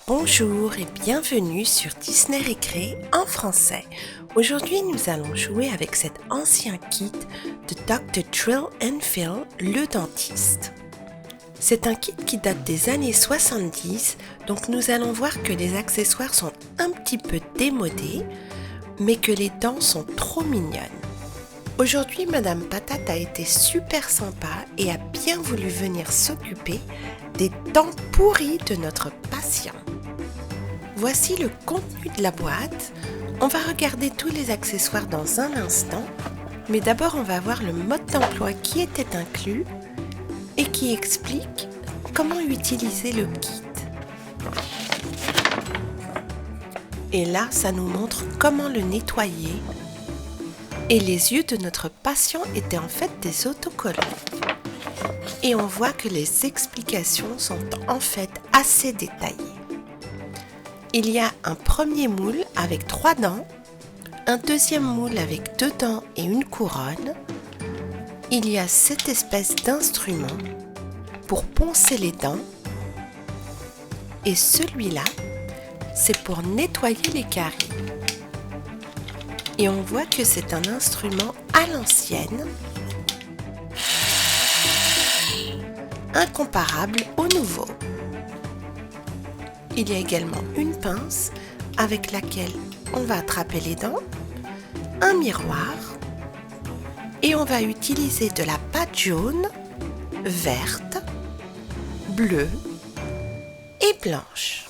Bonjour et bienvenue sur Disney Récré en français. Aujourd'hui, nous allons jouer avec cet ancien kit de Dr. Trill and Phil, le dentiste. C'est un kit qui date des années 70, donc nous allons voir que les accessoires sont un petit peu démodés, mais que les dents sont trop mignonnes. Aujourd'hui, Madame Patate a été super sympa et a bien voulu venir s'occuper des dents pourries de notre patient. Voici le contenu de la boîte. On va regarder tous les accessoires dans un instant, mais d'abord on va voir le mode d'emploi qui était inclus et qui explique comment utiliser le kit. Et là, ça nous montre comment le nettoyer. Et les yeux de notre patient étaient en fait des autocollants. Et on voit que les explications sont en fait assez détaillées. Il y a un premier moule avec 3 dents, un deuxième moule avec 2 dents et une couronne. Il y a cette espèce d'instrument pour poncer les dents. Et celui-là, c'est pour nettoyer les caries. Et on voit que c'est un instrument à l'ancienne, incomparable au nouveau. Il y a également une pince avec laquelle on va attraper les dents, un miroir et on va utiliser de la pâte jaune, verte, bleue et blanche.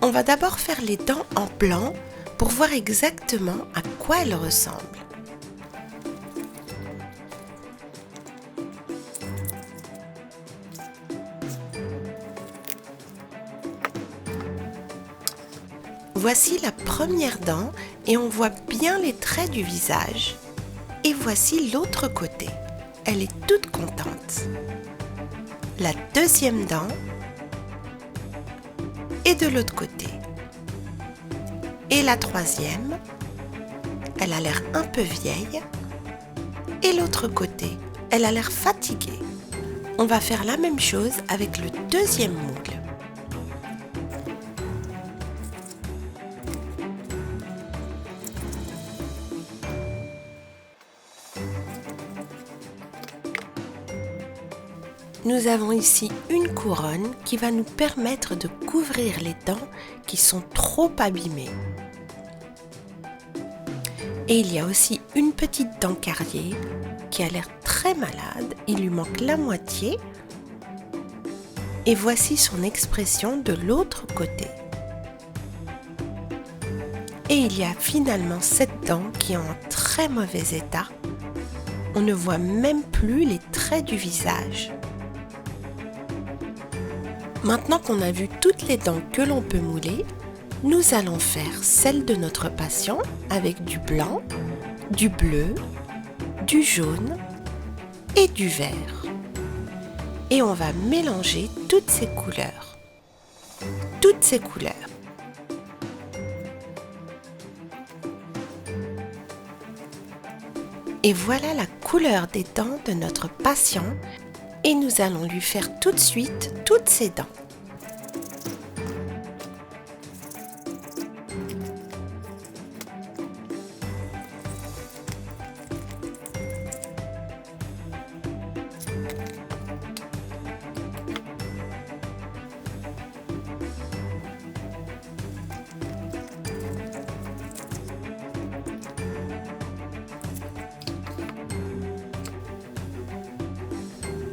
On va d'abord faire les dents en blanc pour voir exactement à quoi elles ressemblent. Voici la première dent et on voit bien les traits du visage. Et voici l'autre côté. Elle est toute contente. La deuxième dent est de l'autre côté. Et la troisième, elle a l'air un peu vieille. Et l'autre côté, elle a l'air fatiguée. On va faire la même chose avec le deuxième moule. Nous avons ici une couronne qui va nous permettre de couvrir les dents qui sont trop abîmées. Et il y a aussi une petite dent carriée qui a l'air très malade, il lui manque la moitié. Et voici son expression de l'autre côté. Et il y a finalement cette dent qui est en très mauvais état. On ne voit même plus les traits du visage. Maintenant qu'on a vu toutes les dents que l'on peut mouler, nous allons faire celle de notre patient avec du blanc, du bleu, du jaune et du vert. Et on va mélanger toutes ces couleurs. Toutes ces couleurs. Et voilà la couleur des dents de notre patient. Et nous allons lui faire tout de suite toutes ses dents.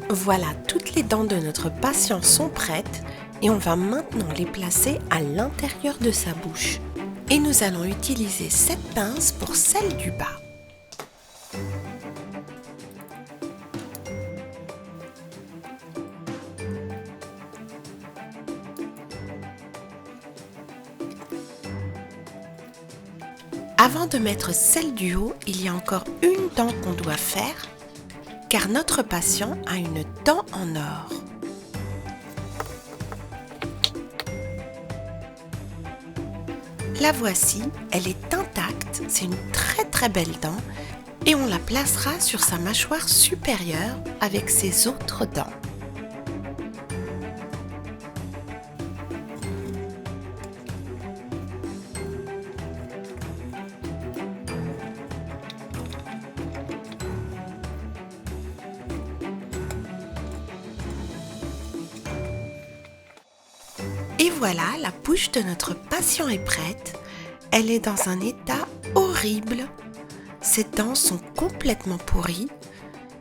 Voilà, toutes les dents de notre patient sont prêtes et on va maintenant les placer à l'intérieur de sa bouche. Et nous allons utiliser cette pince pour celle du bas. Avant de mettre celle du haut, il y a encore une dent qu'on doit faire, car notre patient a une dent en or. La voici, elle est intacte, c'est une très belle dent et on la placera sur sa mâchoire supérieure avec ses autres dents. voilà, la bouche de notre patient est prête. Elle est dans un état horrible. Ses dents sont complètement pourries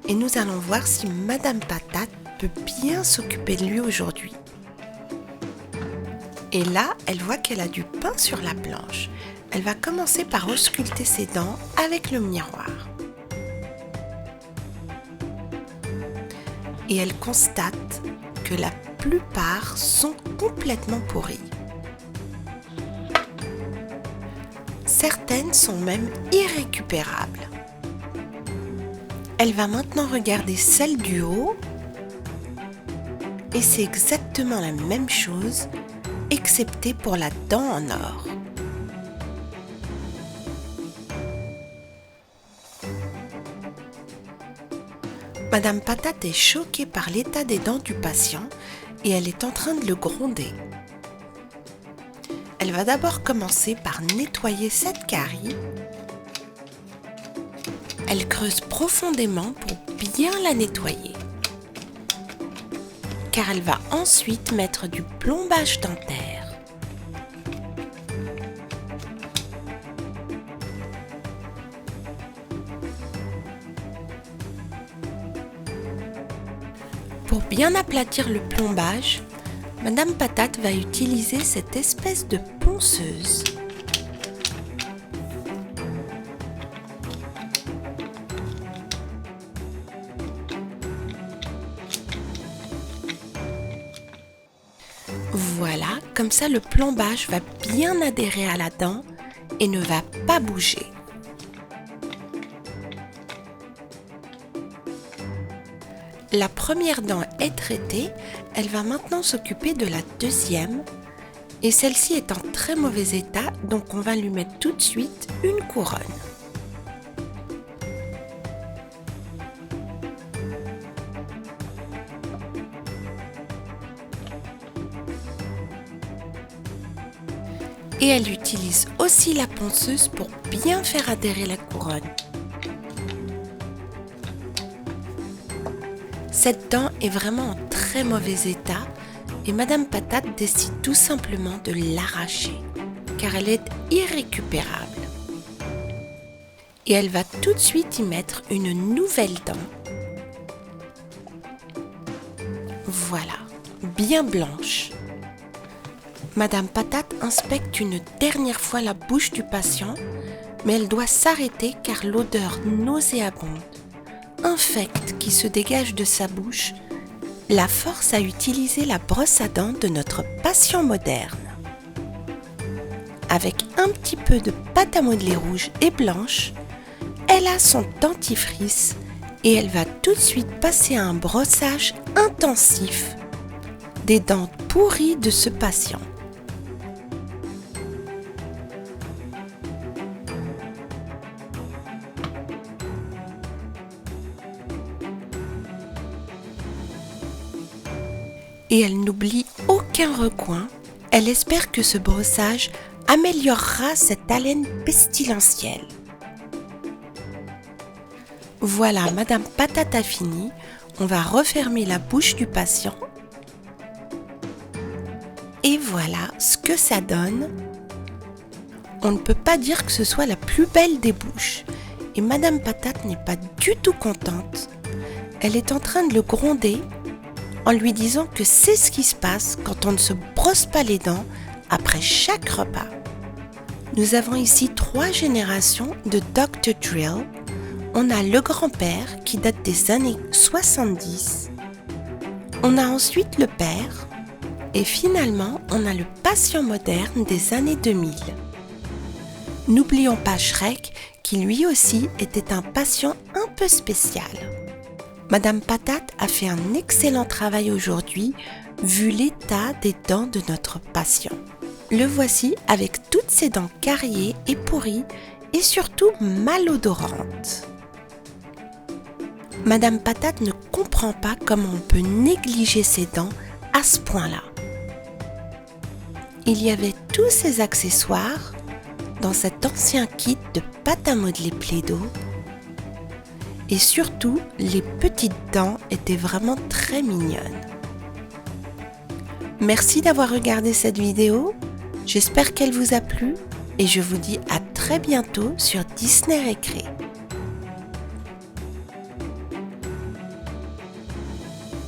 et nous allons voir si Madame Patate peut bien s'occuper de lui aujourd'hui. Et là, elle voit qu'elle a du pain sur la planche. Elle va commencer par ausculter ses dents avec le miroir. Et elle constate que la plupart sont complètement pourries. Certaines sont même irrécupérables. Elle va maintenant regarder celle du haut et c'est exactement la même chose, excepté pour la dent en or. Madame Patate est choquée par l'état des dents du patient et elle est en train de le gronder. Elle va d'abord commencer par nettoyer cette carie. Elle creuse profondément pour bien la nettoyer. Car elle va ensuite mettre du plombage dentaire. Pour bien aplatir le plombage, Madame Patate va utiliser cette espèce de ponceuse. Voilà, comme ça le plombage va bien adhérer à la dent et ne va pas bouger. La première dent est traitée, elle va maintenant s'occuper de la deuxième et celle-ci est en très mauvais état, donc on va lui mettre tout de suite une couronne. Et elle utilise aussi la ponceuse pour bien faire adhérer la couronne. Cette dent est vraiment en très mauvais état et Madame Patate décide tout simplement de l'arracher car elle est irrécupérable. Et elle va tout de suite y mettre une nouvelle dent. Voilà, bien blanche. Madame Patate inspecte une dernière fois la bouche du patient, mais elle doit s'arrêter car l'odeur nauséabonde, infecte qui se dégage de sa bouche, la force à utiliser la brosse à dents de notre patient moderne. Avec un petit peu de pâte à modeler rouge et blanche, elle a son dentifrice et elle va tout de suite passer à un brossage intensif des dents pourries de ce patient. Et elle n'oublie aucun recoin. Elle espère que ce brossage améliorera cette haleine pestilentielle. Voilà, Madame Patate a fini. On va refermer la bouche du patient. Et voilà ce que ça donne. On ne peut pas dire que ce soit la plus belle des bouches. Et Madame Patate n'est pas du tout contente. Elle est en train de le gronder en lui disant que c'est ce qui se passe quand on ne se brosse pas les dents après chaque repas. Nous avons ici 3 générations de Dr. Drill. On a le grand-père qui date des années 70. On a ensuite le père. Et finalement, on a le patient moderne des années 2000. N'oublions pas Shrek qui lui aussi était un patient un peu spécial. Madame Patate a fait un excellent travail aujourd'hui vu l'état des dents de notre patient. Le voici avec toutes ses dents cariées et pourries et surtout malodorantes. Madame Patate ne comprend pas comment on peut négliger ses dents à ce point-là. Il y avait tous ces accessoires dans cet ancien kit de pâte à modeler Play-Doh. Et surtout, les petites dents étaient vraiment très mignonnes. Merci d'avoir regardé cette vidéo. J'espère qu'elle vous a plu et je vous dis à très bientôt sur Disney Récré.